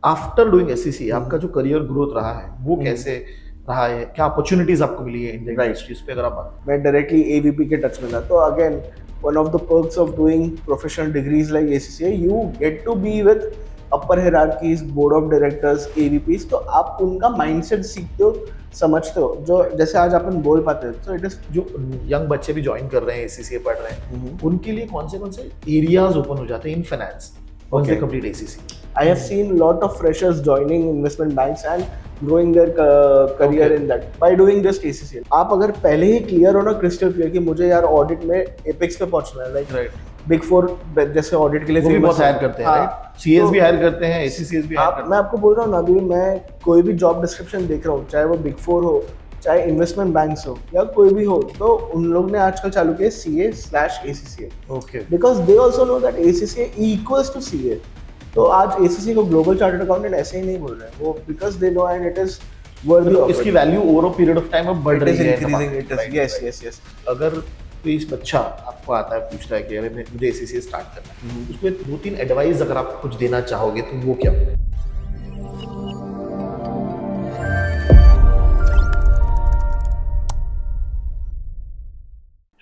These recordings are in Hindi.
आफ्टर डूइंग एससीसी आपका जो करियर ग्रोथ रहा है वो कैसे रहा है, क्या अपॉर्चुनिटीज आपको मिली है इंडियन Right. इंडस्ट्रीज पे, अगर आप बात मैं डायरेक्टली एवीपी के टच में था. तो again one of the perks of doing professional degrees like ACCA, you get to be with upper hierarchies, board of directors, AVPs. तो आप उनका mindset सीखते हो, समझते हो. जो जैसे आज अपन बोल पाते हैं, so it is. जो यंग बच्चे भी ज्वाइन कर रहे हैं, एसीसीए पढ़ रहे हैं, उनके लिए कौन से एरियाज ओपन हो जाते हैं in finance once they complete ACC? I have seen lot of freshers joining investment banks and growing their career in that by doing just ACCA. आप अगर पहले ही क्लियर हो ना, क्रिस्टल क्लियर कि मुझे यार ऑडिट में एपेक्स पे पहुंचना है, लाइक बिग फोर जैसे ऑडिट के लिए वो भी बहुत हायर करते हैं, राइट? सीएस भी हायर करते हैं, एसीसीएस भी हायर करते हैं. मैं आपको बोल रहा हूँ ना, अभी मैं कोई भी जॉब डिस्क्रिप्शन देख रहा हूँ, चाहे वो बिग फोर हो, चाहे इन्वेस्टमेंट बैंक्स हो या कोई भी हो, तो उन लोग ने आजकल चालू किया CA/ACCA. Okay. Because they also know that ACCA equals to CA. तो आज ACCA को ग्लोबल चार्टर्ड अकाउंटेंट ऐसे ही नहीं बोल रहे हैं वो, because they know and it is worthy of इसकी value over a period of time अब बढ़ रही है. यस. कोई बच्चा आपको आता है, पूछता है कि अरे मुझे एसीसीए स्टार्ट करना है, उसमें 2-3 एडवाइस अगर आप कुछ देना चाहोगे तो वो क्या?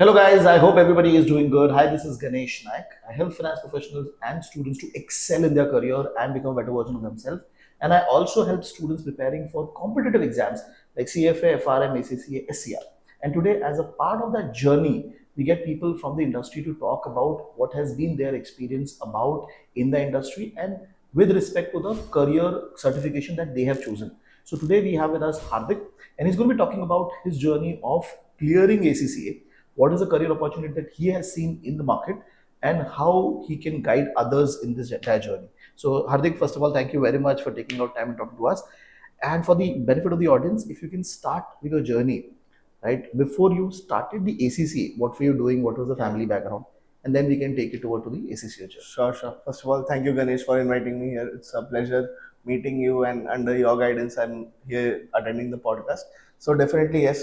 Hello guys, I hope everybody is doing good. Hi, this is Ganesh Naik. I help finance professionals and students to excel in their career and become a better version of themselves. And I also help students preparing for competitive exams like CFA, FRM, ACCA, SCR. And today, as a part of that journey, we get people from the industry to talk about what has been their experience about in the industry and with respect to the career certification that they have chosen. So today we have with us Hardik, and he's going to be talking about his journey of clearing ACCA. What is the career opportunity that he has seen in the market and how he can guide others in this entire journey. So Hardik, first of all, thank you very much for taking out time and talking to us. And for the benefit of the audience, if you can start with your journey, right? Before you started the ACCA, what were you doing? What was the family background? And then we can take it over to the ACCA journey. Sure. First of all, thank you, Ganesh, for inviting me here. It's a pleasure meeting you, and under your guidance, I'm here attending the podcast. So definitely, yes.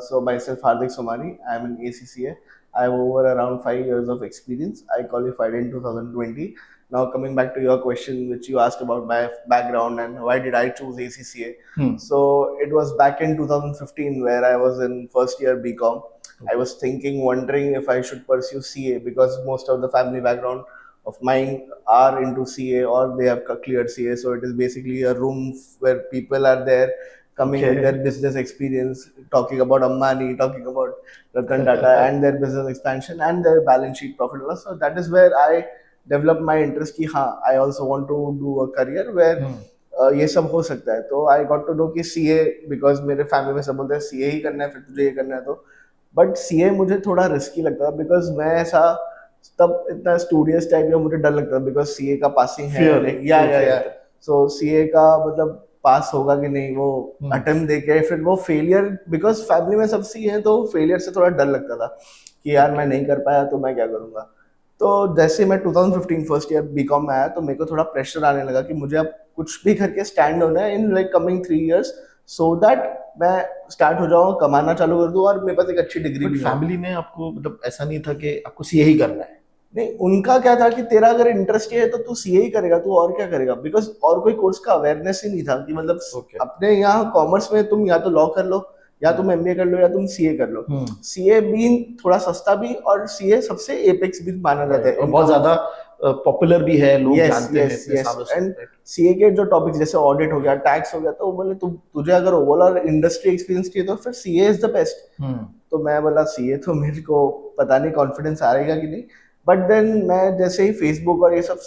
So myself, Hardik Somani, I'm in ACCA. I have over around 5 years of experience. I qualified in 2020. Now coming back to your question, which you asked about my background and why did I choose ACCA. So it was back in 2015 where I was in first year BCom. I was wondering if I should pursue CA because most of the family background of mine are into CA or they have cleared CA. So it is basically a room where people are there coming with their business experience, talking about Ambani, talking about Ratan Tata and their business expansion and their balance sheet profit and loss. So that is where I developed my interest कि हाँ, I also want to do a career where ये सब हो सकता है. तो आई गॉट टू नो कि CA, बिकॉज मेरे फैमिली में सब बोलते हैं CA ही करना है, फिर तुझे ये करना है. तो बट CA मुझे थोड़ा रिस्की लगता था बिकॉज मैं ऐसा तब इतना स्टूडियस टाइप का मुझे डर लगता था बिकॉज CA का पासिंग है या सो CA का मतलब पास होगा कि नहीं, वो अटेम्प्ट दे के फिर वो फेलियर, बिकॉज फैमिली में सब CA है तो फेलियर से थोड़ा डर लगता था कि यार मैं नहीं कर पाया तो मैं क्या करूंगा. तो जैसे मैं 2015 फर्स्ट ईयर बीकॉम में आया तो मेरे को थोड़ा प्रेशर आने लगा कि मुझे अब कुछ भी करके स्टैंड होना है in like coming 3 years so that मैं स्टार्ट हो जाऊँ, कमाना चालू कर दूँ और मेरे पास एक अच्छी डिग्री भी. फैमिली में आपको मतलब ऐसा नहीं था कि आपको सीए ही करना है? नहीं, उनका क्या था कि तेरा अगर इंटरेस्ट है तो तू CA ही करेगा, तू और क्या करेगा, बिकॉज और कोई कोर्स का अवेयरनेस ही नहीं था कि मतलब अपने यहाँ कॉमर्स में तुम या तो लॉ कर लो या तुम MBA कर लो या तुम CA कर लो. CA भी थोड़ा सस्ता भी और CA सबसे एपेक्स भी माना जाता है, बहुत ज्यादा पॉपुलर भी है, लोग जानते हैं. एंड CA के जो टॉपिक्स जैसे ऑडिट हो गया, टैक्स हो गया, तो बोले तुझे अगर ओवरऑल इंडस्ट्री एक्सपीरियंस चाहिए तो फिर CA इज द बेस्ट. तो मैं बोला CA तो मेरे को पता नहीं कॉन्फिडेंस आएगा कि नहीं. बट देन मैं जैसे ही फेसबुक और ये सब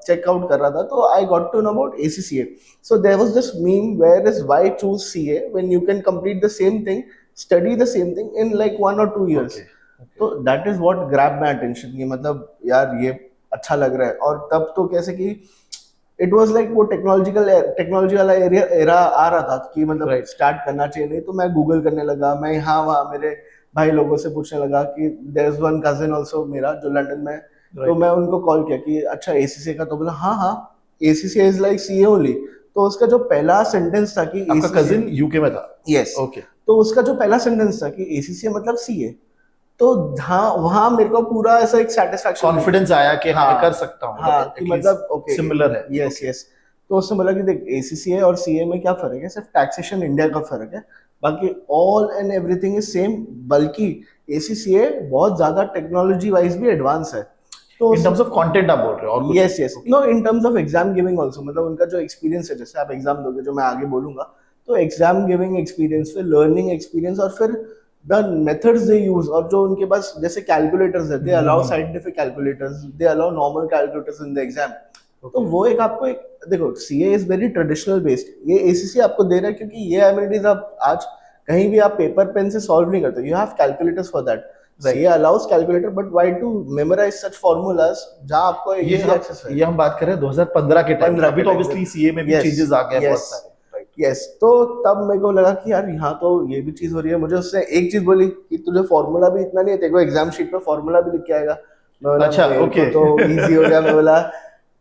चेकआउट कर रहा था तो I got to know about ACCA. So there was this meme where is why choose CA when you can complete the same thing, study the same thing in like 1 or 2 years. तो that is what grab my attention कि मतलब यार ये अच्छा लग रहा है. और तब तो कैसे कि इट वाज लाइक वो टेक्नोलॉजी वाला एरा आ रहा था कि मतलब स्टार्ट करना चाहिए. नहीं तो मैं गूगल करने लगा, मैं यहाँ वहाँ मेरे भाई लोगों से पूछने लगा कि there is one cousin also मेरा जो लंदन में. तो मैं उनको कॉल किया कि अच्छा ACCA का, तो बोला हाँ ACCA is like CA only. तो उसका जो पहला सेंटेंस था कि आपका कजिन यूके में था? यस. ओके. तो उसका जो पहला सेंटेंस था कि ACCA मतलब CA, तो हाँ वहाँ मेरे को पूरा ऐसा एक सेटिस्फैक्शन, कॉन्फिडेंस आया कि हाँ कर सकता हूँ. हाँ कि मतलब ओके सिमिलर है. यस. तो उसने बोला कि देख ACCA और CA में क्या फर्क है, सिर्फ टैक्सेशन इंडिया का फर्क है, बाकी all and everything is same, बल्कि ACCA बहुत ज्यादा टेक्नोलॉजी वाइज भी एडवांस है। तो इन टर्म्स ऑफ कंटेंट आप बोल रहे हो और कुछ? Yes yes, no in terms of exam giving also, मतलब उनका जो एक्सपीरियंस है, जैसे आप एग्जाम दोगे जो मैं आगे बोलूंगा, तो एग्जाम गिविंग एक्सपीरियंस, फिर लर्निंग एक्सपीरियंस, और फिर द मेथड्स दे यूज, और जो उनके पास जैसे कैलकुलेटर्स है, they allow scientific calculators, they allow normal calculators in the exam. तो वो एक आपको एक, देखो CA is very traditional based, ये ACC आपको दे रहा है क्योंकि ये एमिनिटीज आप आज कहीं भी आप पेपर पेन से सॉल्व नहीं करते, you have calculators for that. CA allows calculator, but why to memorize such formulas जहाँ आपको easy access है। ये हम बात कर रहे हैं 2015 के टाइम, अभी तो ऑब्वियसली CA में भी Yes, चेंजेस आ गए हैं yes, बहुत सारे। यस, तो तब मेरे को लगा कि यार यहाँ तो ये भी चीज हो रही है। मुझे उसने एक चीज बोली कि तुझे फॉर्मूला भी इतना नहीं है, तेरे को एग्जाम शीट पे फॉर्मूला भी लिख के आएगा। मैं बोला अच्छा, मेरे को okay. तो इजी हो गया। मैं बोला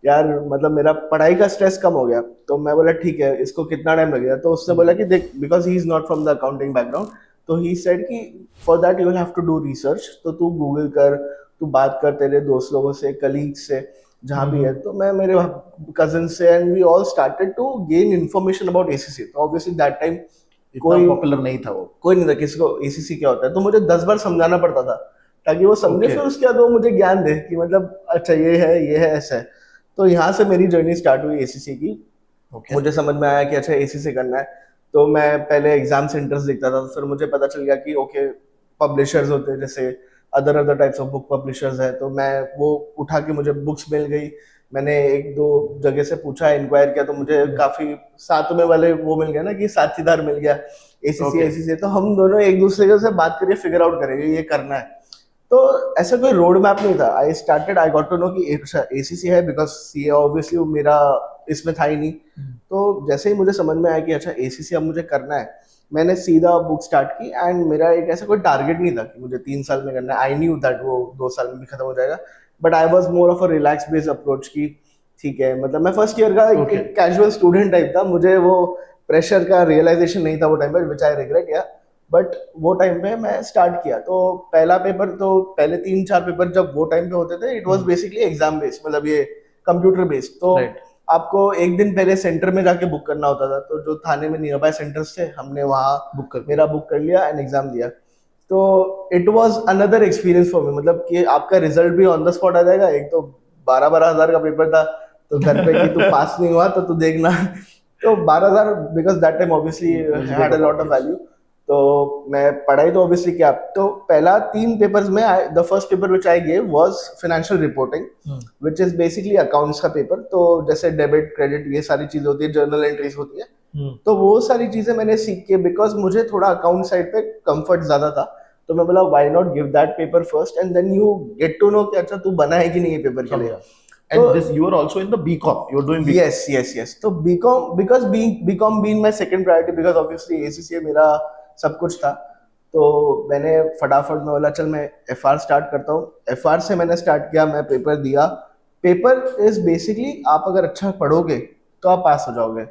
यार मतलब मेरा पढ़ाई का स्ट्रेस कम हो गया। तो मैं बोला ठीक है, इसको कितना टाइम लगेगा? तो उसने बोला कि देख, because he is not from the accounting background, तो ही सेड कि for that you will have to do research, तो तू गूगल कर, तू बात कर तेरे दोस्त लोगों से, कलीग्स से, जहाँ भी है। तो मैं मेरे कजिन से, and we all started to gain information about ACC। तो ऑब्वियसली दैट टाइम कोई पॉपुलर नहीं था वो, कोई नहीं था किसी को ACC क्या होता है, तो मुझे 10 बार समझाना पड़ता था ताकि वो समझे। Okay. फिर उसके बाद वो मुझे ज्ञान दे कि मतलब अच्छा ये है ऐसा है। तो यहाँ से मेरी जर्नी स्टार्ट हुई ACC की। Okay. मुझे समझ में आया कि अच्छा ACC करना है, तो मैं पहले एग्जाम सेंटर्स देखता था। फिर मुझे पता चल गया कि ओके पब्लिशर्स होते हैं, जैसे other types of book publishers है, तो मैं वो उठा के, मुझे बुक्स मिल गई। मैंने एक दो जगह से पूछा, इंक्वायर किया, तो मुझे काफी साथ में वाले वो मिल गया ना कि साथीदार मिल गया ACC। तो हम दोनों एक दूसरे से बात करके फिगर आउट करेंगे ये करना है। तो ऐसा कोई रोड मैप नहीं था। आई गॉट टू नो कि ACC है, बिकॉज CA ऑब्वियसली मेरा इसमें था ही नहीं। तो जैसे ही मुझे समझ में आया कि अच्छा ACC अब मुझे करना है, मैंने सीधा बुक स्टार्ट की। एंड मेरा एक ऐसा कोई टारगेट नहीं था कि मुझे 3 साल में करना है। आई न्यू दैट वो 2 साल में भी खत्म हो जाएगा, but I was more of a relax based approach की ठीक है, मतलब मैं फर्स्ट ईयर का एक कैजुअल स्टूडेंट टाइप था। मुझे वो प्रेशर का रियलाइजेशन नहीं था वो टाइम पे, विच आई रिग्रेट या, बट वो टाइम पे मैं स्टार्ट किया। तो पहला पेपर, तो पहले 3-4 पेपर जब वो टाइम पे होते थे, it was basically exam based, मतलब ये कंप्यूटर बेस्ड। तो आपको एक दिन पहले सेंटर में जाके बुक करना होता था। तो जो थाने में नियर बाय सेंटर्स थे, हमने वहाँ मेरा बुक कर लिया एंड एग्जाम दिया। तो it was another experience for me, मतलब कि आपका रिजल्ट भी ऑन द स्पॉट आ जाएगा। एक तो 12-12 हजार का पेपर था, तो घर पे कि तू पास नहीं हुआ तो तू देखना। तो 12,000, because that time obviously had a lot of value. तो मैं पढ़ाई तो ऑब्वियसली किया। तो पहला 3 पेपर्स में, the first paper which I gave was financial reporting, which is basically accounts का पेपर। तो जैसे डेबिट क्रेडिट ये सारी चीजें होती है, जर्नल एंट्रीज होती है। तो वो सारी चीजें मैंने सीख के, बिकॉज मुझे थोड़ा अकाउंट साइड पे कंफर्ट ज्यादा था, तो मैं बोला why not give that paper first and then you get to know कि अच्छा तू बना है कि नहीं ये पेपर के लिए। And this you are also in the BCom. You're doing BCom. Yes. तो BCom, because BCom being my second priority, because obviously ACCA मेरा सब कुछ था। तो मैंने फटाफट में बोला चल मैं FR स्टार्ट करता हूँ। FR से मैंने स्टार्ट किया, मैं पेपर दिया। पेपर इज बेसिकली, आप अगर अच्छा पढ़ोगे तो आप पास हो जाओगे,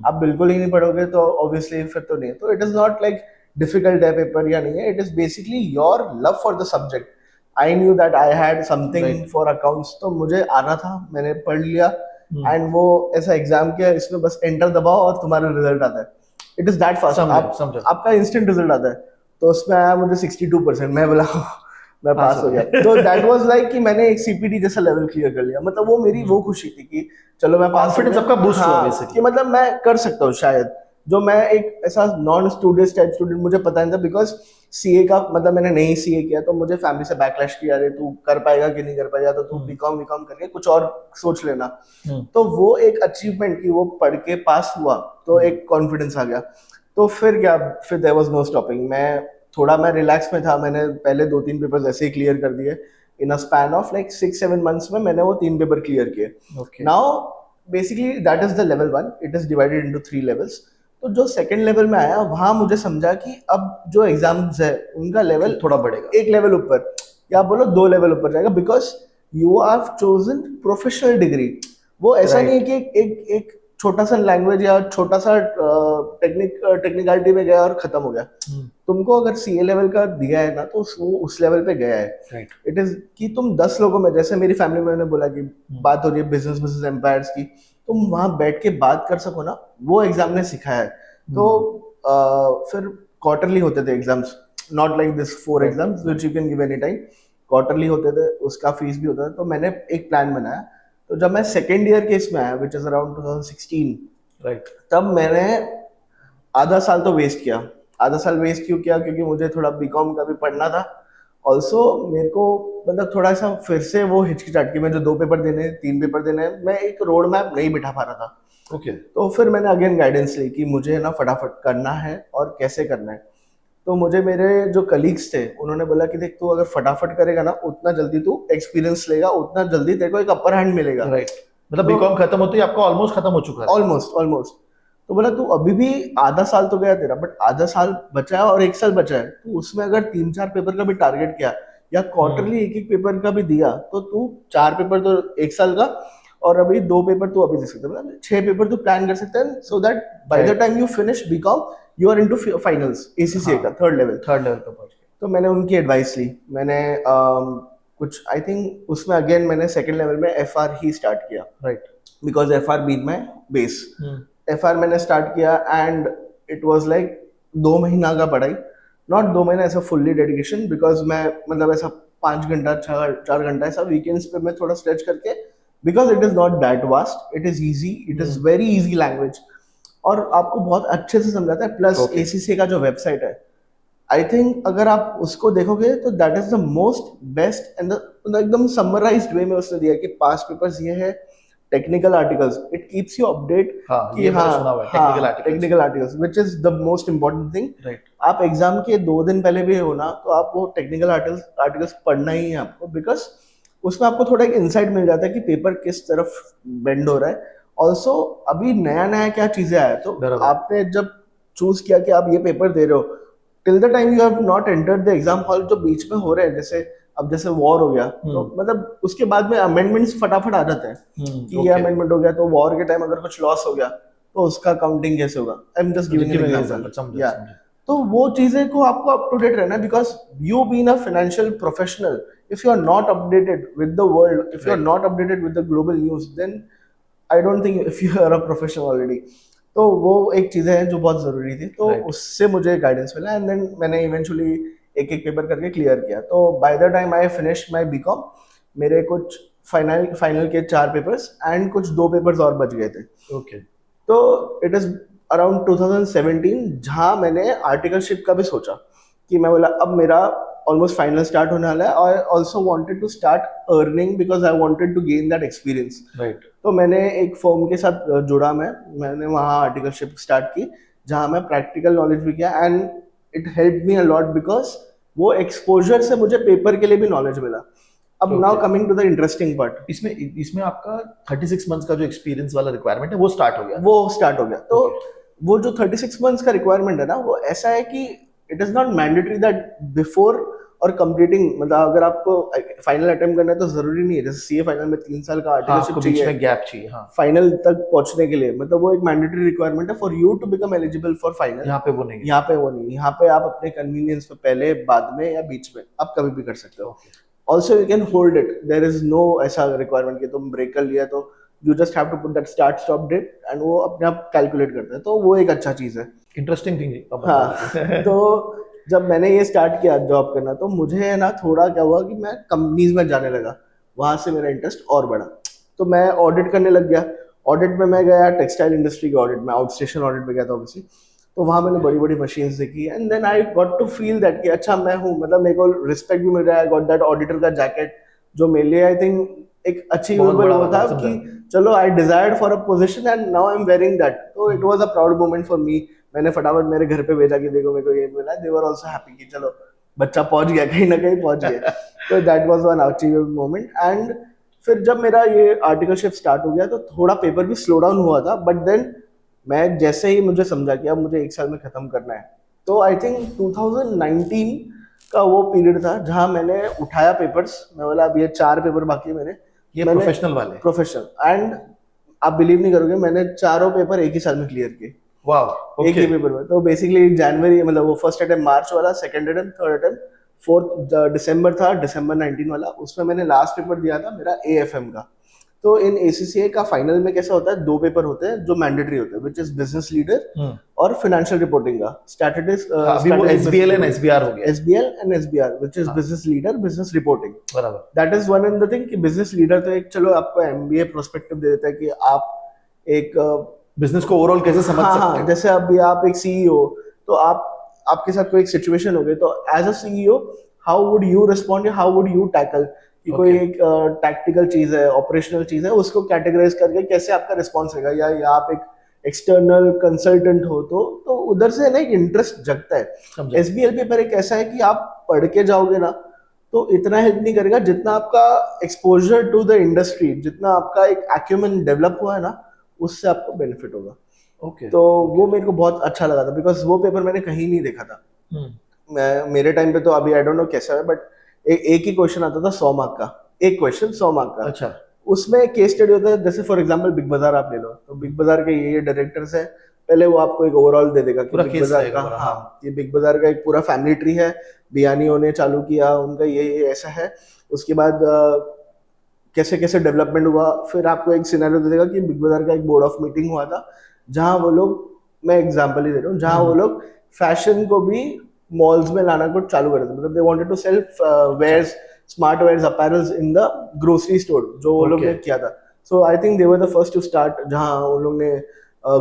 आप बिल्कुल ही नहीं पढ़ोगे तो ऑब्वियसली फिर तो नहीं। तो it is not like difficult है पेपर या नहीं है, it is basically your love for the subject. I knew that I had something for accounts, तो मुझे आना था, मैंने पढ़ लिया। एंड वो ऐसा एग्जाम किया, इसमें बस एंटर दबाओ और तुम्हारा रिजल्ट आता है। इट इज दैट फास्ट, आपका इंस्टेंट रिजल्ट आता है। तो उसमें आया मुझे 62%। मैं बोला मैं पास हो गया। तो दैट वाज लाइक कि मैंने एक CPT जैसा लेवल क्लियर कर लिया। मतलब वो मेरी वो खुशी थी कि चलो मैं कॉन्फिडेंस आपका बूस्ट हुआ बेसिकली, कि मतलब मैं कर सकता हूँ शायद, जो मैं एक ऐसा नॉन स्टूडेंट टाइप स्टूडेंट, मुझे पता नहीं था। बिकॉज CA का मतलब मैंने नहीं CA किया, तो मुझे फैमिली से बैकलैश किया, अरे तू कर पाएगा कि नहीं कर पाएगा, तो तू BCom करके कुछ और सोच लेना। तो वो एक अचीवमेंट की, वो पढ़ के पास हुआ तो एक कॉन्फिडेंस आ गया। तो फिर क्या, फिर देयर वाज नो स्टॉपिंग। मैं रिलैक्स में था। मैंने पहले 2-3 पेपर ऐसे ही क्लियर कर दिए in a span of like 6-7 months में। मैंने वो 3 पेपर क्लियर किए। Now basically that is the level 1, it is divided into 3 levels. तो जो सेकंड लेवल में आया, वहां मुझे समझा कि अब जो एग्जाम्स है उनका लेवल थोड़ा बढ़ेगा, एक लेवल ऊपर, या बोलो 2 लेवल ऊपर जाएगा, because you have chosen professional degree. वो ऐसा नहीं है कि एक छोटा सा लैंग्वेज या छोटा सा टेक्निकलिटी में गया और खत्म हो गया। तुमको अगर CA लेवल का दिया है ना, तो वो उस लेवल पे गया है। इट इज कि तुम 10 लोगों में, जैसे मेरी फैमिली में मैंने बोला कि बात हो रही है बिजनेस एम्पायर्स की, तुम वहाँ बैठ के बात कर सको ना, वो एग्जाम ने सिखाया है। तो फिर क्वार्टरली होते थे exams, not like this 4 exams which you can give any time. Quarterly होते थे, उसका फीस भी होता था। तो मैंने एक प्लान बनाया। तो जब मैं सेकेंड ईयर के इसमें आया, विच इज अराउंड 2016, राइट। तब मैंने आधा साल तो वेस्ट किया। आधा साल वेस्ट क्यों किया? क्योंकि मुझे थोड़ा बीकॉम का भी पढ़ना था। ऑल्सो मेरे को मतलब थोड़ा सा फिर से वो हिचकिचाहट कि मैं जो 2 पेपर देने हैं, 3 पेपर देने हैं, मैं एक रोड मैप नहीं बिठा पा रहा था। ओके। तो फिर मैंने अगेन गाइडेंस ली कि मुझे ना फटाफट करना है और कैसे करना है। तो मुझे मेरे जो कलीग्स थे उन्होंने बोला कि देख, तू अगर फटाफट करेगा ना, उतना जल्दी तू एक्सपीरियंस लेगा, उतना जल्दी तेरे को एक अपर हैंड मिलेगा। राइट। मतलब तो बीकॉम खत्म होते ही आपका ऑलमोस्ट खत्म हो चुका है। Almost almost. तो बोला तू अभी भी आधा साल तो गया तेरा, बट आधा साल बचा है और 1 साल बचा है। तो उसमें अगर 3-4 पेपर का भी टारगेट किया या क्वार्टरली एक एक पेपर का भी दिया, तो तू 4 पेपर तो 1 साल का, और अभी 2 पेपर तू अभी दे सकता है। मतलब 6 पेपर तू प्लान कर सकता है, so that by the time you finish BCom you are into finals ACCA का थर्ड लेवल। थर्ड लेवल पे पहुंच गए। तो मैंने उनकी एडवाइस ली। मैंने कुछ आई थिंक उसमें अगेन मैंने सेकंड लेवल में एफआर ही स्टार्ट किया, right. Because FR been my base. FR मैंने स्टार्ट किया एंड इट वाज लाइक 2 महीना का पढ़ाई, नॉट 2 महीना ऐसा फुल्ली डेडिकेशन, बिकॉज मैं मतलब ऐसा 5 घंटा 4 घंटा ऐसा वीकेंड्स पे मैं थोड़ा स्ट्रेच करके, because it is not that vast, it is easy, it is very easy language और आपको बहुत अच्छे से समझाता है। प्लस एसीसी का जो वेबसाइट है, आई थिंक अगर आप उसको देखोगे तो that is the most best and एकदम समराइज्ड वे में उसने दिया कि पास्ट पेपर्स ये है, technical articles, it keeps you update कि technical articles which is the most important thing. Right. आप एग्जाम के 2 दिन पहले भी हो ना, तो आप वो टेक्निकल आर्टिकल्स पढ़ना ही है आपको, बिकॉज उसमें आपको थोड़ा एक इंसाइट मिल जाता है कि पेपर किस तरफ बेंड हो रहा है। ऑल्सो अभी नया नया क्या चीजें आया, तो आपने जब चूज किया कि आप ये पेपर दे रहे हो, till the time you have not entered the exam hall, जो बीच में हो रहे हैं, जैसे अब जैसे वॉर हो गया, तो मतलब उसके बाद में अमेंडमेंट्स फटाफट आ जाते हैं कि ये अमेंडमेंट हो गया, तो वॉर के टाइम अगर कुछ लॉस हो गया तो उसका काउंटिंग कैसे होगा। I am just giving an example. तो वो चीजें को आपको अप टू डेट रहना है, because you been a financial professional, if you are not updated with the world, if you are not updated with the global news, then I don't think if you are a professional already. तो वो एक चीजें हैं जो बहुत जरूरी थी, तो उससे मुझे गाइडेंस मिला एंड देन मैंने इवेंचुअली एक एक पेपर करके क्लियर किया। तो by the time I finish my BCom, मेरे कुछ फाइनल के 4 पेपर्स एंड कुछ 2 पेपर्स और बच गए थे। ओके। तो इट इज अराउंड 2017 जहाँ मैंने आर्टिकलशिप का भी सोचा कि मैं बोला अब मेरा ऑलमोस्ट फाइनल स्टार्ट होने वाला है, और also wanted to start earning because I wanted to gain that experience. Right. तो मैंने एक फर्म के साथ जुड़ा, मैंने वहाँ आर्टिकलशिप स्टार्ट की, जहाँ मैं प्रैक्टिकल नॉलेज भी किया and it help me a lot, because वो एक्सपोजर से मुझे पेपर के लिए भी नॉलेज मिला। अब now coming to the interesting part, इसमें आपका 36 मंथ्स का जो एक्सपीरियंस वाला रिक्वायरमेंट है वो स्टार्ट हो गया। तो वो जो 36 मंथ्स का रिक्वायरमेंट है ना, वो ऐसा है कि it is not mandatory that before और कंप्लीटिंग, मतलब अगर आपको फाइनल अटेम्प्ट करना है तो जरूरी नहीं है, जैसे सीए फाइनल में 3 साल का आर्टिकलशिप बीच में गैप चाहिए फाइनल तक पहुंचने के लिए, मतलब वो एक मैंडेटरी रिक्वायरमेंट है for you to become eligible for final. यहाँ पे वो नहीं, यहाँ पे आप अपने कन्वीनियंस पे पहले, बाद में या बीच में आप कभी भी कर सकते हो। Also you can hold it, there is no ऐसा रिक्वायरमेंट कि तुम ब्रेक कर लिया तो you just have to put that start stop date and वो अपने आप कैलकुलेट करता है, तो वो एक अच्छा चीज है, इंटरेस्टिंग थिंग। हाँ। तो जब मैंने ये स्टार्ट किया जॉब करना, तो मुझे ना थोड़ा क्या हुआ कि मैं कंपनीज में जाने लगा, वहां से मेरा इंटरेस्ट और बढ़ा। तो मैं ऑडिट करने लग गया। ऑडिट में मैं गया टेक्सटाइल इंडस्ट्री के ऑडिट में, आउटस्टेशन ऑडिट में गया था ऑब्वियसली। तो वहां मैंने बड़ी बड़ी मशीन्स देखी and then I got to feel that कि अच्छा मैं हूँ, मतलब मेरे को रिस्पेक्ट भी मिल रहा है। गॉट दैट ऑडिटर का जैकेट, जो मेरे लिए आई थिंक एक अचीवेबल वो था कि चलो I desired for a position and now I am wearing that. तो it was a proud moment for me. मैंने फटाफट मेरे घर पे भेजा कि देखो मेरे को ये मिला, दे वर आल्सो हैप्पी कि चलो बच्चा पहुंच गया, कहीं ना कहीं पहुंच गया। तो that was one achievable moment. And फिर जब मेरा ये आर्टिकलशिप स्टार्ट हो गया तो थोड़ा पेपर भी स्लो डाउन हुआ था, बट देन मैं जैसे ही मुझे समझा कि अब मुझे 1 साल में खत्म करना है, तो आई थिंक 2019 का वो पीरियड था जहां मैंने उठाया पेपर्स। मैं बोला अब ये 4 पेपर बाकी है मेरे, ये प्रोफेशनल वाले, प्रोफेशनल। एंड आप बिलीव नहीं करोगे, मैंने 4 पेपर एक ही साल में क्लियर किए। वाह, एक ही पेपर में। तो बेसिकली जनवरी, मतलब वो फर्स्ट अटेम्प्ट मार्च वाला, second attempt, third attempt, fourth दिसंबर था, दिसंबर 19 वाला, उसमें मैंने लास्ट पेपर दिया था मेरा एएफएम का। तो इन ACCA का फाइनल में कैसा होता है, 2 पेपर होते हैं जो मैंडेटरी होते हैं, विच इज बिजनेस लीडर और फाइनेंशियल रिपोर्टिंग का अभी वो SBL एंड SBR हो गया। SBL and SBR which is हाँ। Business leader, business reporting. बराबर। That is one and the thing कि बिजनेस लीडर तो एक चलो आपको MBA प्रोस्पेक्टिव दे देता है कि आप एक बिजनेस को ओवरऑल कैसे समझ हाँ सकते हाँ, हो। जैसे अभी आप एक CEO, तो आपके साथ कोई एक सिचुएशन हो गई, तो as a CEO how would you respond, how would you tackle कि कोई Okay. एक टैक्टिकल चीज है, ऑपरेशनल चीज है, उसको कैटेगराइज करके कैसे आपका रिस्पॉन्स रहेगा, या आप एक एक्सटर्नल कंसल्टेंट हो तो उधर से ना एक इंटरेस्ट जगता है। समझा। SBL पेपर एक ऐसा है कि आप पढ़ के जाओगे ना तो इतना हेल्प नहीं करेगा जितना आपका एक्सपोजर टू द इंडस्ट्री, जितना आपका एक एक्यूमेन डेवलप हुआ है ना, उससे आपको बेनिफिट होगा। ओके। तो वो मेरे को बहुत अच्छा लगा था, बिकॉज वो पेपर मैंने कहीं नहीं देखा था। मेरे टाइम पे तो अभी आई डोंट नो कैसा है, बट एक ही क्वेश्चन आता था 100 मार्क का, एक क्वेश्चन 100 मार्क का। अच्छा। उसमें केस स्टडी होता है, जैसे फॉर एग्जांपल बिग बाजार आप ले लो, तो बिग बाजार के ये डायरेक्टर्स हैं, पहले वो आपको एक ओवरऑल दे देगा कि पूरा बिग case बाजार रहेगा का, पूरा, हाँ ये बिग बाजार का एक पूरा फैमिली ट्री है, बियानियों ने चालू किया, उनका ये ऐसा है, उसके बाद कैसे कैसे डेवलपमेंट हुआ। फिर आपको एक सिनेरियो दे देगा कि बिग बाजार का एक बोर्ड ऑफ मीटिंग हुआ था, जहां वो लोग, मैं एग्जांपल ही दे रहा हूँ, जहां वो लोग फैशन को भी मॉल्स में लाना को चालू कर थे, मतलब they wanted to sell wares, smart wares, apparels in the grocery store, जो वो लोग ने Okay. किया था। So I think they were the first to start, जहां उन लोग ने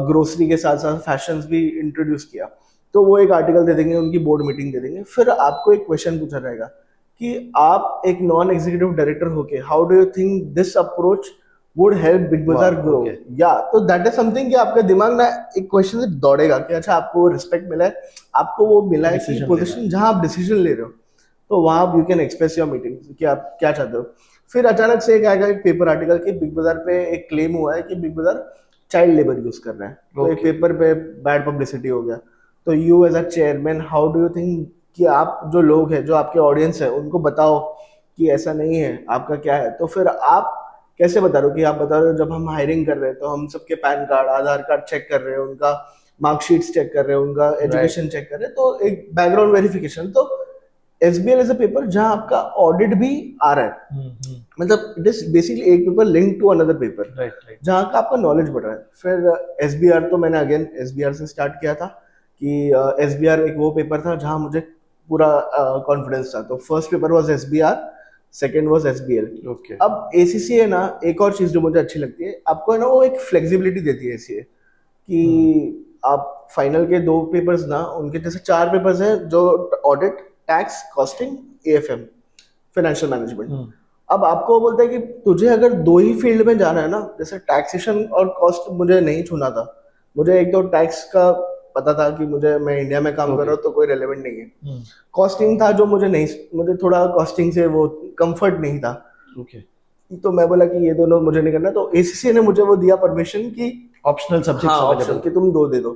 ग्रोसरी के साथ साथ फैशंस भी इंट्रोड्यूस किया। तो वो एक आर्टिकल दे देंगे, उनकी बोर्ड मीटिंग दे देंगे, फिर आपको एक क्वेश्चन पूछा जाएगा कि आप एक नॉन एग्जीक्यूटिव डायरेक्टर होके how do you think this approach would help big बाजार Wow, ग्रो, okay. या तो दैट इज समथिंग कि आपका दिमाग ना एक क्वेश्चन से दौड़ेगा कि अच्छा आपको वो रिस्पेक्ट मिला है, आपको वो मिला है कि Decision पोजीशन जहां आप डिसीजन ले रहे हो, तो वहां you can express your meeting कि आप क्या चाहते हो। फिर अचानक से एक आएगा एक पेपर आर्टिकल कि बिग बाजार पे एक क्लेम हुआ है कि बिग बाजार चाइल्ड लेबर यूज कर रहा है, तो एक Okay. पेपर पे बैड पब्लिसिटी हो गया। तो you as a chairman how do you think कि आप जो लोग हैं, जो आपके ऑडियंस है, उनको बताओ कि ऐसा नहीं है, आपका क्या है। तो फिर आप कैसे बता रहे हो कि आप बता रहे हो जब हम हायरिंग कर रहे हैं तो हम सबके पैन कार्ड, आधार कार्ड चेक कर रहे हैं, उनका मार्कशीट्स चेक कर रहे हैं, उनका एजुकेशन चेक कर रहे हैं, तो एक बैकग्राउंड वेरिफिकेशन। तो SBL इज अ पेपर जहां आपका ऑडिट भी आ रहा है, मतलब इट इज बेसिकली एक paper link to another paper, right right. जहाँ का आपका नॉलेज बढ़ रहा है। फिर SBR तो मैंने अगेन SBR से स्टार्ट किया था कि SBR एक वो पेपर था जहाँ मुझे पूरा कॉन्फिडेंस था। तो first paper was SBR, second was SBL। Okay. अब ACCA ना एक और चीज जो मुझे अच्छी लगती है, आपको है ना वो एक फ्लेक्सिबिलिटी देती है ACCA कि आप फाइनल के 2 पेपर्स ना, उनके जैसे 4 पेपर्स हैं जो audit, tax, costing, AFM, financial management. अब आपको वो बोलता है कि तुझे अगर 2 ही फील्ड में जाना है ना, जैसे टैक्सेशन और कॉस्ट मुझे नहीं छूना था, मुझे एक तो टैक्स का पता था कि मैं इंडिया में काम कर रहा हूँ तो कोई रेलेवेंट नहीं है। कॉस्टिंग था जो मुझे थोड़ा कॉस्टिंग से वो कंफर्ट नहीं था। ओके। तो मैं बोला कि ये दोनों मुझे नहीं करना, तो ACCA ने मुझे वो दिया परमिशन कि ऑप्शनल सब्जेक्ट्स हाँ ऑप्शन अवेलेबल। कि तुम 2 दे दो।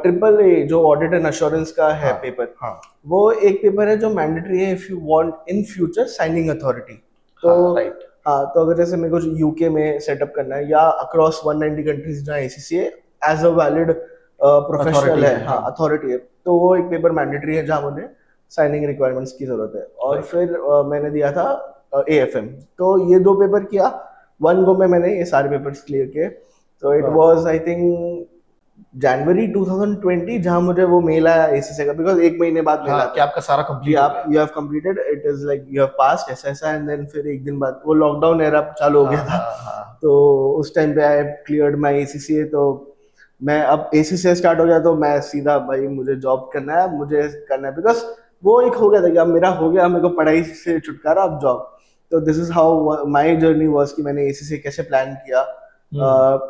ट्रिपल ए जो ऑडिट एंड अश्योरेंस का है हाँ, पेपर, हाँ। वो एक पेपर है जो मैंडेटरी है if you want in future signing authority. तो हाँ, right. हाँ, तो अगर जैसे मेरे को यूके में सेटअप करना है या अक्रॉस 190 कंट्रीज जहाँ ACCA as a valid professional Authority है, है, हाँ हाँ। अथॉरिटी है, तो वो एक पेपर मैंडेटरी है जहाँ मुझे साइनिंग रिक्वायरमेंट्स की जरूरत है। और Right. फिर मैंने दिया था AFM। तो ये 2 पेपर किया, 1 गो में मैंने ये सारे पेपर्स क्लियर किए। तो it Wow. Was I think January 2020 जहां मुझे वो मेल आया ACCA का, बिकॉज 1 महीने बाद मेल हाँ, आता कि है आपका सारा कि कंप्लीट आप you have completed, it is like you have passed ऐसा ऐसा, एंड देन फिर 1 दिन बाद वो लॉकडाउन एरा चालू हो गया था। तो उस टाइम पे आई क्लियर्ड माय ACCA। तो मैं अब ACCA स्टार्ट हो गया तो मैं सीधा भाई मुझे जॉब करना है, मुझे करना है, बिकॉज वो एक हो गया था कि अब मेरा हो गया, मेरे को पढ़ाई से छुटकारा, अब जॉब। तो this is how my journey was कि मैंने ACCA कैसे प्लान किया।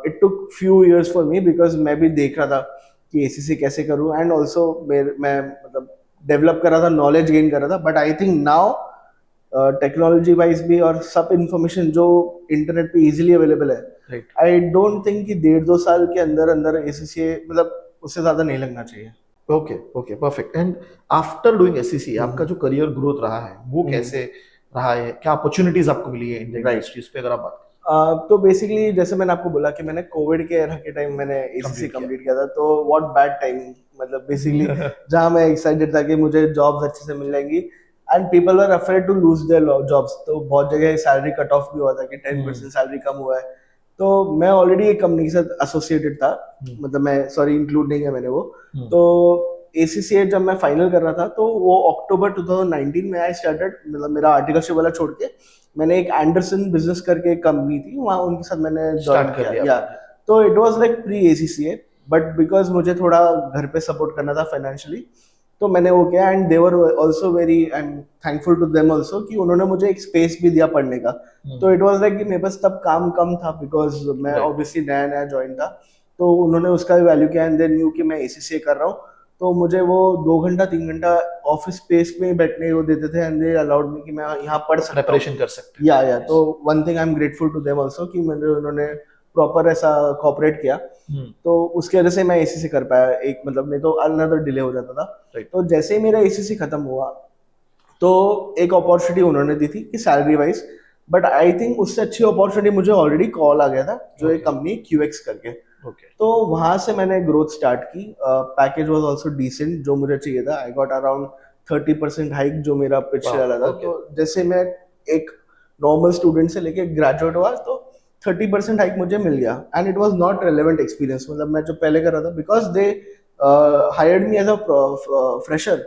It took few years for me because मैं भी देख रहा था कि ACCA कैसे करूं, एंड ऑल्सो मैं मतलब डेवलप कर रहा था, नॉलेज गेन कर रहा था। But I think now technology wise भी और सब इंफॉर्मेशन जो इंटरनेट पे इजीली अवेलेबल है, Right. आई डोंट थिंक कि 1.5-2 साल के अंदर अंदर ACCA मतलब उससे ज्यादा नहीं लगना चाहिए। Okay okay perfect. And after doing SCC आपका जो करियर ग्रोथ रहा है वो कैसे रहा है, क्या अपॉर्चुनिटीज आपको मिली है इंडियन Right. इंडस्ट्रीज पे अगर आप बात तो बेसिकली जैसे मैंने आपको बोला कि मैंने कोविड के एरा के टाइम मैंने ACCA Complete कंप्लीट किया था, तो व्हाट बैड टाइमिंग, मतलब बेसिकली जहां मैं एक्साइटेड था कि मुझे जॉब्स अच्छे से मिल जाएंगी, and people are afraid to lose their jobs, तो बहुत जगह सैलरी कट ऑफ भी हुआ था कि 10% सैलरी कम हुआ है। तो मैं ऑलरेडी एक कंपनी के साथ एसोसिएटेड था, मतलब मैं सॉरी इंक्लूड नहीं है मैंने वो। तो ACCA जब मैं फाइनल कर रहा था तो वो अक्टूबर 2019 में आई स्टार्टेड, मतलब मेरा आर्टिकलशिप वाला छोड़ के मैंने एक एंडरसन बिजनेस करके एक कंपनी थी वहाँ, उनके साथ मैंने ज्वाइन Start कर किया। दिया या तो it was like pre ACCA, but because मुझे थोड़ा घर पे सपोर्ट करना था फाइनेंशियली, तो मैंने वो किया। And they were also very, I am thankful to them also कि उन्होंने मुझे एक स्पेस भी दिया पढ़ने का। तो इट वाज लाइक कि मेरे पास तब काम कम था बिकॉज मैं Right. ऑब्वियसली नया नया ज्वाइन था, तो उन्होंने उसका भी वैल्यू किया एंड दे न्यू कि मैं ACCA कर रहा हूँ। तो मुझे वो 2 घंटा 3 घंटा ऑफिस स्पेस में बैठने को देते थे एंड दे अलाउड मी कि मैं यहाँ पढ़ सकता हूँ, प्रिपरेशन कर सकते हैं। या तो one thing I am grateful to them also कि मुझे उन्होंने प्रॉपर ऐसा कॉपरेट किया। तो उसकी वजह से मैं ACC कर पाया, एक मतलब नहीं तो अनदर डिले हो जाता था। Right. तो जैसे ही मेरा ACC खत्म हुआ तो एक अपॉर्चुनिटी उन्होंने दी थी कि salary wise, but I think उससे अच्छी अपॉर्चुनिटी मुझे ऑलरेडी कॉल आ गया था, जो एक कंपनी QX करके। Okay. तो वहां से मैंने ग्रोथ स्टार्ट की। पैकेज वाज आल्सो डिसेंट, जो मुझे चाहिए था। आई गॉट अराउंड 30% हाइक, जो मेरा पिछले Wow, वाला था। okay. तो जैसे मैं एक नॉर्मल स्टूडेंट से लेके ग्रेजुएट हुआ तो 30% हाइक मुझे मिल गया and it was not relevant experience, मतलब मैं जो पहले कर रहा था, because they hired me as a fresher,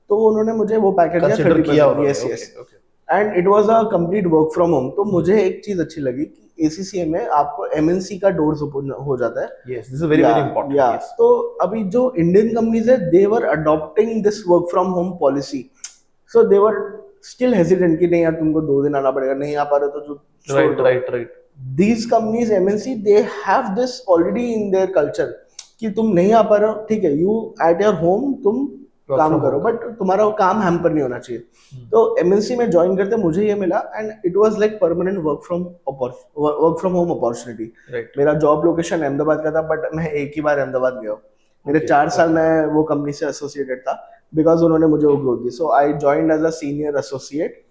तो उन्होंने मुझे वो पैकेज दिया Consider किया 30%। उन्होंने। Yes Okay, yes, okay. And it was a complete work from home. तो मुझे एक चीज अच्छी लगी कि ACCA में आपको MNC का डोर्स ओपन हो जाता है। Yes, this is very very important. या Yes. तो अभी जो इंडियन कंपनीज है, they were adopting this work from home policy, so they were still hesitant कि नहीं यार तुमको 2 दिन आना पड़ेगा, नहीं आ पा रहे तो जो छोड़ Right, दो। right, right. These companies MNC they have this already in their culture कि तुम नहीं आ पा रहे हो, ठीक है, यू एट योर होम तुम Work काम from करो, home बट तुम्हारा वो काम हैम्पर नहीं होना चाहिए। तो MNC में ज्वाइन करते मुझे ये मिला and it was like permanent work from home opportunity. Right. मेरा जॉब लोकेशन अहमदाबाद का था, बट मैं एक ही बार अहमदाबाद गया हूँ। मेरे Okay, 4 साल मैं वो कंपनी से एसोसिएटेड था बिकॉज उन्होंने मुझे वो ग्रोथ दी। So I joined as a senior associate,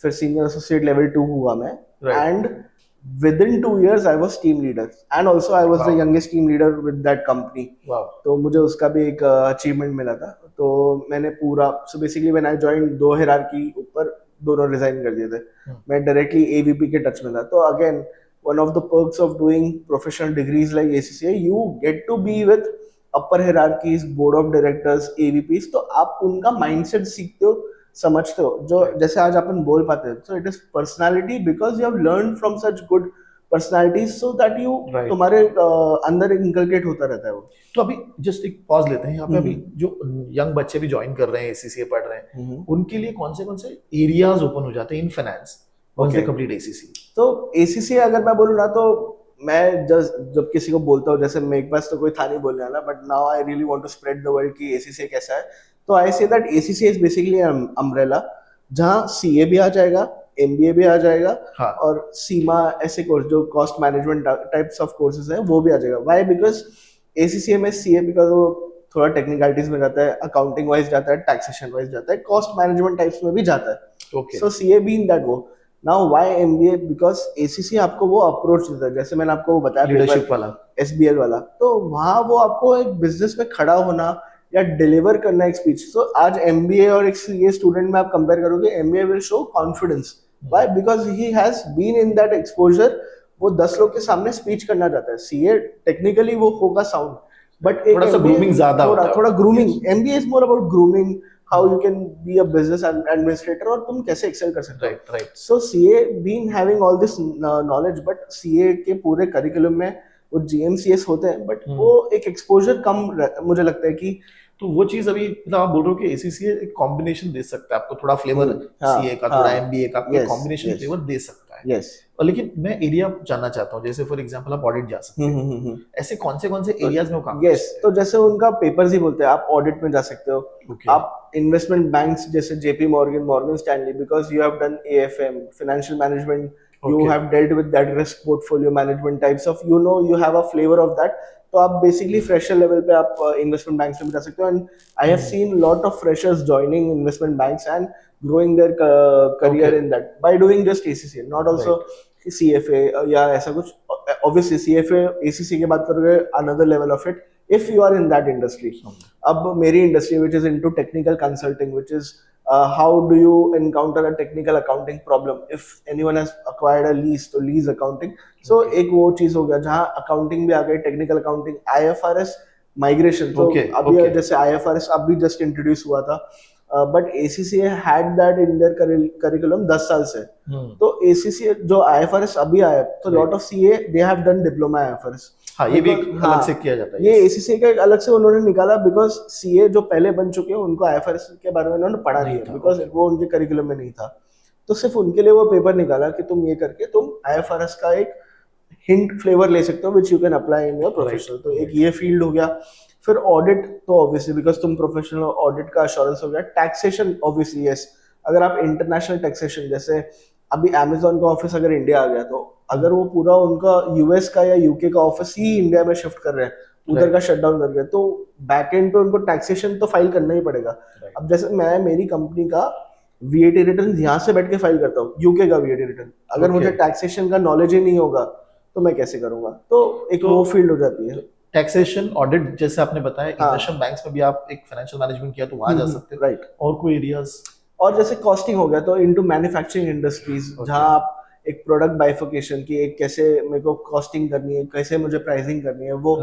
फिर सीनियर एसोसिएट लेवल 2 हुआ मैं, Right. And within 2 years I was team leader and also I was the Wow. youngest team leader with that company. Wow. तो मुझे उसका भी एक अचीवमेंट मिला था। तो मैंने पूरा, so basically when I joined, 2 hierarchy ऊपर दोनों रिजाइन कर दिए थे। मैं डायरेक्टली AVP के टच में था। तो again one of the perks of doing professional degrees like ACCA, you get to be with upper hierarchies, board of directors, AVPs, तो आप उनका माइंडसेट सीखते हो, समझते हो, जो जैसे आज अपन बोल पाते हैं। So it is personality because you have learn from such good personalities, so that you Right. तुम्हारे अंदर इनकलकेट होता रहता है वो। तो अभी जस्ट एक पॉज लेते हैं यहाँ पे। अभी जो यंग बच्चे भी ज्वाइन कर रहे हैं, ACCA पढ़ रहे हैं, उनके लिए कौन से एरियाज ओपन हो जाते हैं in finance once they complete ACCA? तो ACCA अगर मैं बोलूँ ना, तो मैं जब किसी को बोलता हूँ, जैसे मेरे पास तो कोई था नहीं बोलने वाला, but now I really want to spread the world कि ACCA कैसा है। तो I say that ACCA is basically umbrella, जहाँ CA भी आ जाएगा, MBA भी आ जाएगा, हाँ. और सीमा ऐसे कोर्स जो cost management types of courses हैं वो भी आ जाएगा। वाई? बिकॉज ACCA में CA बिकॉज वो थोड़ा टेक्निकलिटीज में जाता है, अकाउंटिंग वाइज जाता है, टैक्सेशन वाइज जाता है, कॉस्ट मैनेजमेंट टाइप्स में भी जाता है। Okay. सो CA भी इन दैट वो। Now why MBA? Because ACCA आपको वो अप्रोच देता है, जैसे मैंने आपको वो बताया लीडरशिप वाला। SBL वाला, तो वहाँ वो आपको एक बिजनेस में खड़ा होना या डिलीवर करना एक स्पीच। सो आज MBA और एक CA स्टूडेंट में आप कंपेयर करोगे, MBA will show confidence. Why? Because he has been in that exposure, वो 10 लोग के सामने स्पीच करना चाहता है। CA टेक्निकली वो होगा साउंड, बट थोड़ा सा ग्रूमिंग ज्यादा होता है। थोड़ा grooming. MBA is more about grooming, how you can be a business administrator, और तुम कैसे एक्सेल कर सकते हो। Right, right. So CA been having all this knowledge, but CA के पूरे करिकुलम में वो GMCS होते हैं, बट वो एक एक्सपोजर कम मुझे लगता है कि तो वो चीज अभी मतलब आप बोल रहे हो कि ACCA एक कॉम्बिनेशन दे सकता है आपको, थोड़ा फ्लेवर CA का, थोड़ा MBA का, आपको कॉम्बिनेशन फ्लेवर दे सकता है। यस। और लेकिन मैं एरिया जानना चाहता हूँ, जैसे फॉर एग्जांपल आप ऑडिट जा सकते हैं, ऐसे कौन से एरियाज में वो काम यस। तो जैसे उनका पेपर्स ही बोलते हैं, आप ऑडिट में जा सकते हो। Okay. आप इन्वेस्टमेंट बैंक्स जैसे JP Morgan, Morgan Stanley, because you have done AFM, financial management, you Okay. have dealt with that risk portfolio management types of, you have a flavor of that। तो आप बेसिकली फ्रेशर लेवल पे आप इन्वेस्टमेंट बैंक्स में जा सकते हो। And I have seen lot of freshers joining investment banks and growing their career in that by doing just ACCA, not also CFA या ऐसा कुछ। ऑब्वियसली CFA ACCA के बात करोगे, another level of it if you are in that industry। अब मेरी industry which is into technical consulting, which is how do you encounter a technical accounting problem if anyone has acquired a lease, तो lease accounting. So एक वो चीज हो गया जहाँ accounting भी आ गई, technical accounting, IFRS migration. तो अभी जैसे IFRS अभी just introduce हुआ था, but ACCA had that in their curriculum 10 साल से. तो ACCA जो IFRS अभी आया, तो lot of CA they have done diploma IFRS. हाँ, ये भी अलग से किया जाता है. ये ACCA का एक अलग से उन्होंने निकाला, बिकॉज CA जो पहले बन चुके हैं उनको IFRS के बारे में उन्होंने पढ़ा नहीं है, बिकॉज वो उनके करिकुलम में नहीं था. तो सिर्फ उनके लिए वो पेपर निकाला कि तुम ये करके तुम IFRS का एक हिंट फ्लेवर ले सकते हो which you can apply in your professional. तो एक ये फील्ड हो गया. फिर ऑडिट तो ऑब्वियसली बिकॉज तुम प्रोफेशनल, ऑडिट का अश्योरेंस हो गया. टैक्सेशन ऑब्वियसली यस, अगर आप इंटरनेशनल टैक्सेशन, जैसे अभी Amazon का ऑफिस अगर इंडिया आ गया, तो अगर वो पूरा उनका US का या UK का ऑफिस ही इंडिया में शिफ्ट कर रहे हैं, उधर का शट डाउन कर गए, तो बैक एंड पे उनको टैक्सेशन तो फाइल करना ही पड़ेगा. अब जैसे मैं मेरी कंपनी का VAT रिटर्न यहाँ से बैठ के फाइल करता हूँ, UK का VAT रिटर्न, अगर मुझे टैक्सेशन का नॉलेज ही नहीं होगा तो मैं कैसे करूंगा. तो एक वो फील्ड हो जाती है. टैक्सेशन, ऑडिट, जैसे आपने बताया इन्वेस्टमेंट बैंक्स में भी आप एक फाइनेंशियल मैनेजमेंट किया तो वहां जा सकते हो. राइट. और कोई एरियाज? और जैसे कॉस्टिंग हो गया तो इनटू मैन्युफैक्चरिंग इंडस्ट्रीज, जहां आप एक प्रोडक्ट बाइफिकेशन की, एक कैसे मेरे को कॉस्टिंग करनी है, कैसे मुझे प्राइसिंग करनी है, वो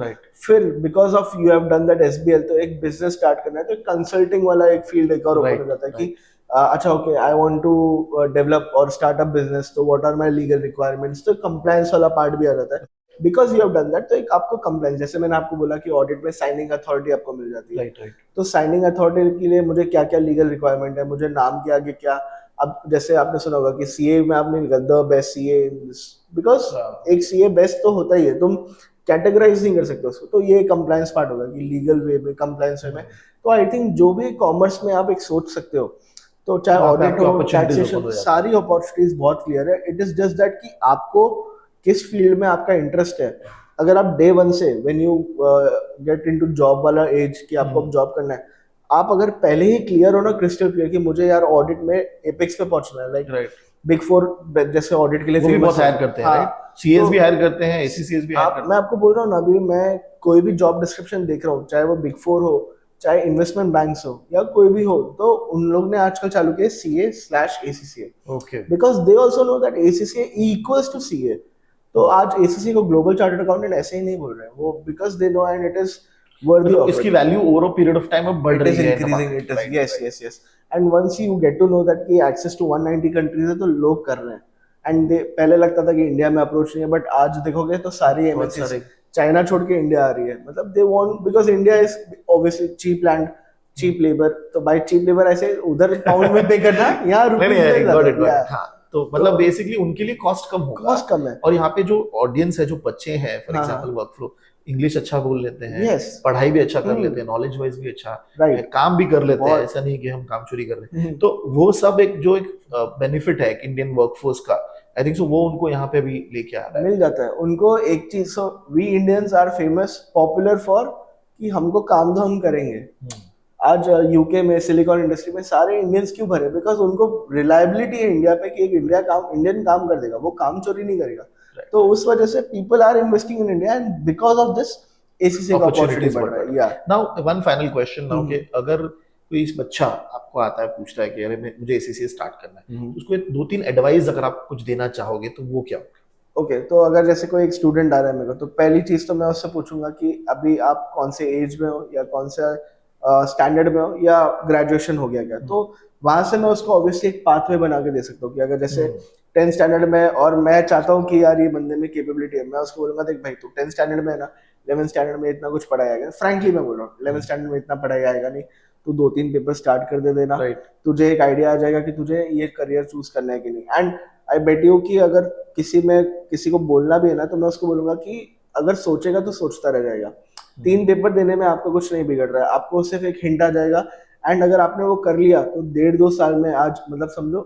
फिर because of you have done that SBL, तो एक बिजनेस स्टार्ट करना है, तो कंसल्टिंग वाला एक फील्ड एक और ओपन हो जाता है कि अच्छा okay I want to develop और स्टार्ट अप बिजनेस, तो what are my legal requirements, तो कंप्लायंस वाला पार्ट भी आ जाता है. Because you have done that, तो एक आपको कंप्लायंस, जैसे मैंने आपको बोला कि ऑडिट में साइनिंग अथॉरिटी आपको मिल जाती है. तो साइनिंग अथॉरिटी के लिए मुझे क्या क्या लीगल रिक्वायरमेंट है, मुझे नाम के आगे क्या. अब जैसे आपने सुना होगा कि CA में आपने लिखा द बेस्ट CA, बिकॉज एक CA बेस्ट तो होता ही है, तुम कैटेगराइज नहीं कर सकते उसको. तो ये कंप्लायंस पार्ट होगा कि लीगल वे में, कंप्लायंस वे में. तो आई थिंक जो भी कॉमर्स में आप एक सोच सकते हो, तो चाहे ऑडिट हो, टैक्सेशन, सारी अपॉर्चुनिटीज बहुत क्लियर है. इट इज जस्ट दैट कि आपको किस फील्ड में आपका इंटरेस्ट है. अगर आप डे वन से when you get into job वाला एज कि आपको अब जॉब करना है, आप अगर पहले ही क्लियर हो ना, क्रिस्टल क्लियर कि मुझे यार ऑडिट में एपेक्स पे पहुंचना है, लाइक बिग 4 जैसे ऑडिट के लिए फेमस बहुत हायर करते हैं, राइट? CAs भी हायर करते हैं, ACCAs भी हायर करते हैं. मैं आपको बोल रहा हूँ ना, अभी मैं कोई भी जॉब डिस्क्रिप्शन देख रहा हूँ, चाहे वो बिग 4 हो, चाहे इन्वेस्टमेंट बैंक्स हो, या कोई भी हो, तो उन लोग ने आजकल चालू किया CA/ACCA. Okay. Because they also know that ACCA equals to CA. तो आज ACCA को ग्लोबल चार्टर्ड अकाउंटेंट ऐसे ही नहीं बोल रहे हैं वो, because they know and it is worthy of इसकी value over a period of time अब बढ़ रही है, increasing. It is yes. And once you get to know that कि एक्सेस टू 190 कंट्रीज है, तो लोग कर रहे हैं. एंड पहले लगता था कि इंडिया में अप्रोच नहीं है, बट आज देखोगे तो सारी MNCs चाइना छोड़ के इंडिया आ रही है. मतलब they want, because India is obviously cheap land, cheap labour. तो बाय चीप लेबर ऐसे उधर पाउंड में पे करना, यहाँ रुपए. तो मतलब बेसिकली उनके लिए कॉस्ट कम होगा, कॉस्ट कम है. और यहाँ पे जो ऑडियंस है, जो बच्चे हैं, फॉर एग्जांपल वर्कफ्लो, इंग्लिश अच्छा बोल लेते हैं, पढ़ाई भी अच्छा कर लेते हैं, नॉलेज वाइज भी अच्छा, काम भी कर लेते हैं, ऐसा नहीं कि हम काम चोरी कर रहे हैं. तो वो सब एक जो एक बेनिफिट है इंडियन वर्कफोर्स का, आई थिंक सो वो उनको यहाँ पे भी लेके आ रहा है, मिल जाता है उनको. एक चीज, so we Indians are famous, popular for कि हमको काम तो हम करेंगे. आज UK में, सिलिकॉन इंडस्ट्री में सारे इंडियंस क्यों भरे? बिकॉज उनको रिलायबिलिटी है इंडिया पे कि एक इंडियन काम कर देगा, वो काम चोरी नहीं करेगा. तो उस वजह से people are investing in India, and because of this ACCA का अपॉर्चुनिटीज बढ़ रहा है. Now one final question now, कि अगर कोई इस बच्चा आपको आता है, पूछता है कि अरे मुझे ACCA स्टार्ट करना है, उसको 2-3 एडवाइस अगर आप कुछ देना चाहोगे तो वो क्या होगा? ओके, तो अगर जैसे कोई एक स्टूडेंट आ रहा है मेरे को, तो पहली चीज तो मैं उससे पूछूंगा कि अभी आप कौन से एज में हो, या कौन से स्टैंडर्ड में हो, या ग्रेजुएशन हो गया क्या. तो वहां से मैं उसको ऑब्वियसली एक पाथवे बना के दे सकता हूँ कि अगर जैसे 10th स्टैंडर्ड में, और मैं चाहता हूँ कि यार ये बंदे में कैपेबिलिटी है, मैं उसको बोलूंगा देख भाई तू 10th स्टैंडर्ड में है ना, 11th स्टैंडर्ड में इतना कुछ पढ़ाया आएगा. फ्रैंकली मैं बोल रहा हूँ, 11th स्टैंडर्ड में इतना पढ़ाया आएगा नहीं, तू 2-3 पेपर स्टार्ट कर दे देना, तुझे एक आइडिया आ जाएगा कि तुझे ये करियर चूज करना है कि नहीं. एंड आई बेट यू कि अगर किसी को बोलना भी है ना, तो मैं उसको बोलूंगा कि अगर सोचेगा तो सोचता रह जाएगा. 3 पेपर देने में आपका कुछ नहीं बिगड़ रहा है, आपको सिर्फ एक हिंट आ जाएगा. एंड अगर आपने वो कर लिया तो 1.5-2 साल में, आज मतलब समझो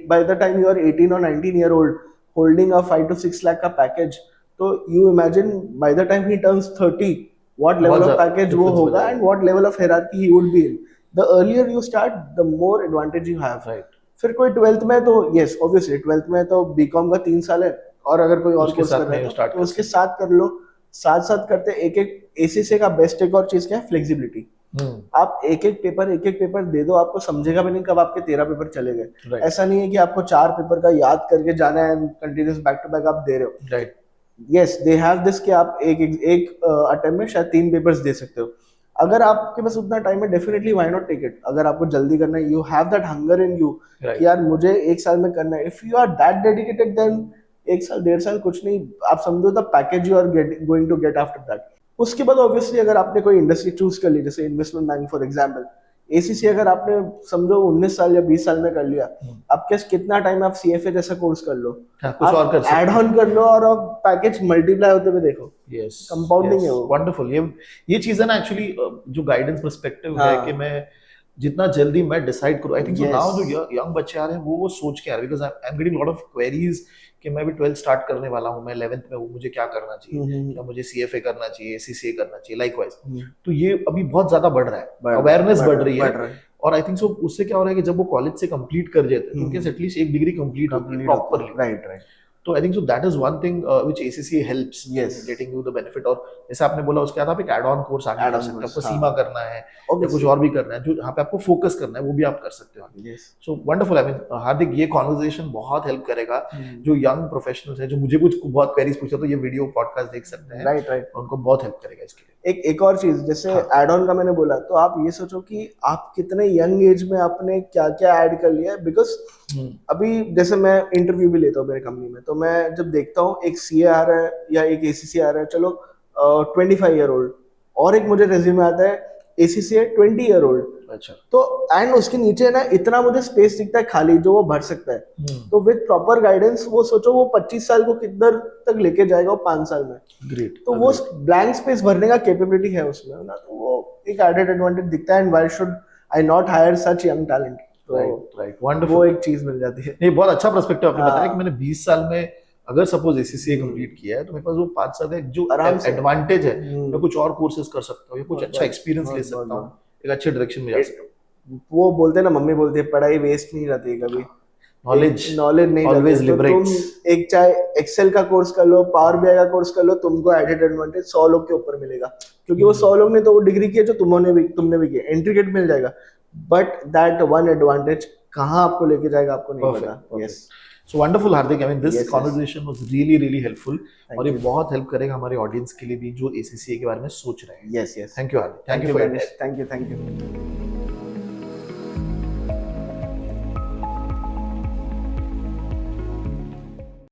by the time you are 18 or 19 year old holding a 5 to 6 lakh का पैकेज, तो you imagine by the time he turns 30 what level of package वो होगा, and what level of hierarchy he would be in. The earlier you start, the more advantage you have. Right. फिर कोई 12th में तो yes obviously 12th में तो BCom का 3 साल है, और अगर कोई और कोर्स कर रहा है तो उसके साथ कर लो. साथ करते एक ACCA का बेस्ट एक और चीज क्या है, फ्लेक्सिबिलिटी. आप एक एक पेपर दे दो, आपको समझेगा भी नहीं कब आपके 13 पेपर चले गए। राइट ऐसा नहीं है कि आपको 4 पेपर का याद करके जाना है, कंटिन्यूस बैक टू बैक आप दे रहे हो। Right yes, they have this कि आप एक अटेम्प्ट में शायद 3 पेपर्स दे सकते हो। अगर आपके पास उतना टाइम है, definitely why not take it. अगर आपको जल्दी करना है, you have that hunger in you कि यार मुझे 1 साल में करना है। If you are that dedicated, then 1 साल 1.5 साल कुछ नहीं, आप समझो the package you are going to get after that. उसके बाद ऑब्वियसली अगर आपने कोई इंडस्ट्री चूज कर ली, जैसे investment bank for example, ACC अगर आपने समझो 19 साल या 20 साल में कर लिया, आपके पास कितना टाइम आप सीएफए जैसा कोर्स कर लो, हाँ, कुछ और कर सकते ऐड ऑन कर लो और अब पैकेज मल्टीप्लाई होते हुए देखो। यस कंपाउंडिंग है वो। वंडरफुल। ये चीज है ना एक्चुअली, जो गाइडेंस पर्सपेक्टिव है हाँ। कि मैं जितना जल्दी मैं डिसाइड करूं। I think so Yes. Now जो यंग बच्चे आ रहे हैं वो सोच के आ रहे हैं, because I am getting lot of queries कि मैं भी 12th स्टार्ट करने वाला हूं, मैं 11th में हूं, मुझे क्या करना चाहिए, या मुझे सीएफए करना चाहिए, एसीसीए करना चाहिए, लाइकवाइज। तो ये अभी बहुत ज्यादा बढ़ रहा है, अवेयरनेस बढ़ रही है। और आई थिंक सो उससे क्या हो रहा है कि जब वो कॉलेज से कंप्लीट कर जाते हैं तो उनके एटलीस्ट एक डिग्री कंप्लीट होती है प्रॉपरली। राइट। तो I think so that is one thing which ACCA helps getting you the benefit. और जैसे आपने बोला उसके बाद आप एक एड ऑन कोर्स आगे कर सकते हो, आपको सीमा करना है या कुछ और भी करना है, जो यहाँ पे आपको फोकस करना है वो भी आप कर सकते हो। So wonderful. आई मीन हार्दिक, ये कॉन्वर्सेशन बहुत हेल्प करेगा जो यंग प्रोफेशनल्स हैं, जो मुझे कुछ बहुत क्वेरीज पूछा, तो ये वीडियो पॉडकास्ट देख सकते हैं। राइट। उनको बहुत हेल्प करेगा इसके लिए। एक और चीज, जैसे एड ऑन का मैंने बोला, तो आप ये सोचो कि आप कितने यंग एज में आपने क्या क्या ऐड कर लिया है। बिकॉज अभी जैसे मैं इंटरव्यू भी लेता हूँ मेरे कंपनी में, तो मैं जब देखता हूँ एक सीए आ रहा है या एक एसीसी आ रहा है, चलो 25 ईयर ओल्ड, और एक मुझे रेज्यूमे आता है एसीसी 20 ईयर ओल्ड। अच्छा। तो एंड उसके नीचे ना इतना मुझे स्पेस दिखता है खाली जो वो भर सकता है। तो विद प्रॉपर गाइडेंस वो सोचो वो 25 साल को किधर तक लेके जाएगा वो 5 साल में। ग्रेट। तो वो ब्लैंक स्पेस भरने का कैपेबिलिटी है उसमें ना, तो वो एक एडेड एडवांटेज दिखता है। And why should I not hire such young talent. Right wonderful. वो एक चीज मिल जाती है। नहीं, बहुत अच्छा पर्सपेक्टिव आपने बताया कि मैंने 20 साल में अगर सपोज ACCA कंप्लीट किया है तो मेरे पास वो 5 साल का जो एडवांटेज है, मैं कुछ और कोर्सेज कर सकता हूँ या कुछ अच्छा एक्सपीरियंस ले सकता हूँ, एक अच्छे डायरेक्शन में जा सकता हूँ। वो बोलते हैं ना, मम्मी बोलती है पढ़ाई वेस्ट नहीं रहती कभी, नॉलेज नहीं always रहती। तो liberates. तुम एक चाहे एक्सेल का कोर्स कर लो, पावर बीआई का कोर्स कर लो, तुमको एडेड एडवांटेज 100 लोग के ऊपर मिलेगा, क्योंकि वो 100 लोग ने तो वो डिग्री की है जो तुमने भी की, एंट्री गेट मिल जाएगा। बट दैट वन एडवांटेज कहाँ आपको लेके जाएगा आपको नहीं पता। Yes. So wonderful, Hardik. I mean, this conversation was really helpful. और ये बहुत हेल्प करेगा हमारे ऑडियंस के लिए भी जो ACCA के बारे में सोच रहे हैं। Yes. Thank you, Hardik. Thank you for your time. Thank you.